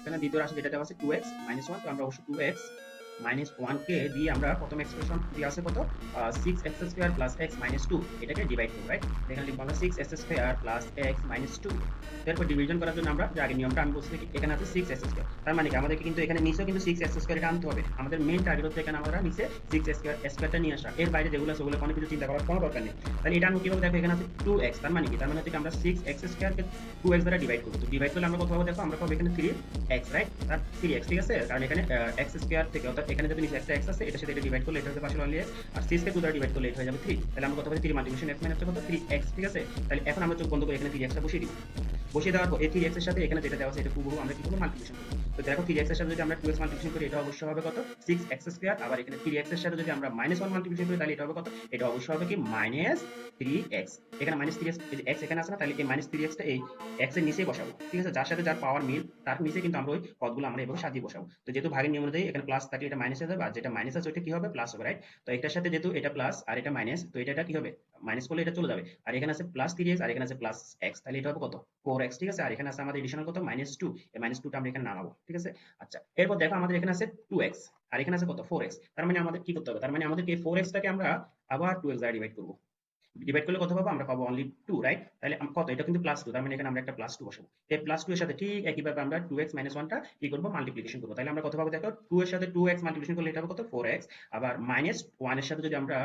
এখানে দ্বিতীয় রাশি যেটা দেওয়া আছে 2x মাইনাস 1, তো আমরা অবশ্যই 2x মাইনাস 1 কে দিয়ে আমরা প্রথম এক্সপ্রেশন দিয়ে আছে কত 6x square plus x minus 2, এটাকে ডিভাইড করব, রাইট? এখানে লিখব আমরা 6x square plus x minus 2। তারপর ডিভিশন করার জন্য আমরা যে আগে নিয়মটা আমি বলছি কি এখানে আছে 6x স্কয়ার, তার মানে কি আমাদেরকে কিন্তু এখানে নিচেও কিন্তু 6x স্কয়ার এটা আনতে হবে। আমাদের মেইন টার্গেট হচ্ছে এখানে আমরা নিচে 6x স্কয়ারটা নিয়ে আসা, এর বাইরে যেগুলো আছে ওগুলো কোনো কিছু চিন্তা করার কোনো দরকার নেই। তাহলে এটা আমি কিভাবে দেখো, এখানে আছে 2x, তার মানে কি, তার মানে হচ্ছে আমরা 6x স্কয়ার কে 2x দ্বারা ডিভাইড করব। তো ডিভাইড করলে আমরা কত পাবো দেখো, আমরা পাবো এখানে 3x, রাইট? তার 3x, ঠিক আছে, কারণ এখানে x স্কয়ার থেকে অর্থাৎ এখানে যদি নিচে একটা x আছে এটার সাথে এটা ডিভাইড করলে এটা হচ্ছে পাশে অনলি x, আর 6 কে 2 দ্বারা ডিভাইড করলে এটা হয়ে যাবে 3। তাহলে আমরা কত পাবো 3 মাল্টিপ্লিকেশন x মানে হচ্ছে কত 3x, ঠিক আছে? তাহলে এখন আমরা চোখ বন্ধ করে এখানে 3x টা বসিয়ে দিব। বসিয়ে দেওয়ার পর এই 3x এর সাথে এখানে যেটা দেওয়া আছে এটা পুরো আমরা কি করব মাল্টিপ্লিকেশন করব। তো দেখো 3x এর সাথে যদি আমরা 2x মাল্টিপ্লিকেশন করি এটা অবশ্যই হবে কত 6x স্কয়ার, আবার এখানে 3x এর সাথে যদি আমরা -1 মাল্টিপ্লিকেশন করি তাহলে এটা হবে কত, এটা অবশ্যই হবে কি -3x। এখানে -3x, এই যে x এখানে আছে না, তাহলে এই -3x টা এই x এর নিচেই বসাবো, ঠিক আছে? যার সাথে যার পাওয়ার মিল তার নিচে কিন্তু আমরা ওই পদগুলো আমরা এভাবে সাজিয়ে বসাবো। তো যেহেতু ভাগের নিয়ম অনুযায়ী এখানে প্লাস থাকলে এটা মাইনাস হয়ে যাবে, আর যেটা মাইনাস আছে ওইটা কি হবে প্লাস হবে, রাইট? তো এটার সাথে যেহেতু এটা প্লাস আর এটা মাইনাস, তো এটা কি হবে মাইনাস করলে এটা চলে যাবে, আর এখানে আছে প্লাস 3x আর এখানে আছে প্লাস x, তাহলে এটা হবে কত 4x, ঠিক আছে? আর এখানে আছে আমাদের এডিশনাল কত -2, এই -2 টা আমরা এখানে নামাবো, ঠিক আছে? আচ্ছা, এরপর দেখো আমাদের এখানে আছে 2x আর এখানে আছে কত 4x, তার মানে আমাদের কি করতে হবে, তার মানে আমাদেরকে এই 4x টাকে আমরা আবার 2x দ্বারা ডিভাইড করব। ডিভাইড করলে কত পাবো, আমরা পাবো অনলি 2, রাইট? তাহলে কত, এটা কিন্তু প্লাস 2, তার মানে এখানে আমরা একটা প্লাস 2 বসাবো। এই প্লাস 2 এর সাথে ঠিক একইভাবে আমরা 2x - 1 টা কি করব মাল্টিপ্লিকেশন করব। তাহলে আমরা কত পাবো দেখো, 2 এর সাথে 2x মাল্টিপ্লিকেশন করলে এটা হবে কত 4x, আবার -1 এর সাথে যদি আমরা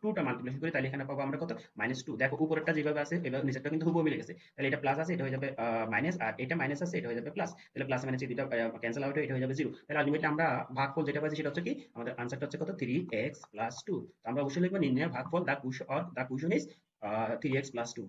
2 টা মাল্টিপ্লিকেশন করি তাহলে এখানে পাবো আমরা কত -2। দেখো উপরেরটা যেভাবে আছে এবার নিচেরটা কিন্তু হুবহু মিলে গেছে। তাহলে এটা প্লাস আছে এটা হয়ে যাবে মাইনাস, আর এটা মাইনাস আছে এটা হয়ে যাবে প্লাস। তাহলে প্লাস মাইনাস এই দুটো ক্যান্সেল আউট হয়ে এটা হয়ে যাবে 0। তাহলে আলটিমেটলি আমরা ভাগফল যেটা পাচ্ছি সেটা হচ্ছে কি, আমাদের আনসারটা হচ্ছে কত 3x + 2। তো আমরা অবশ্যই লিখব নির্ণয়ের ভাগফল, দা কুশ or the quotient is 3x + 2।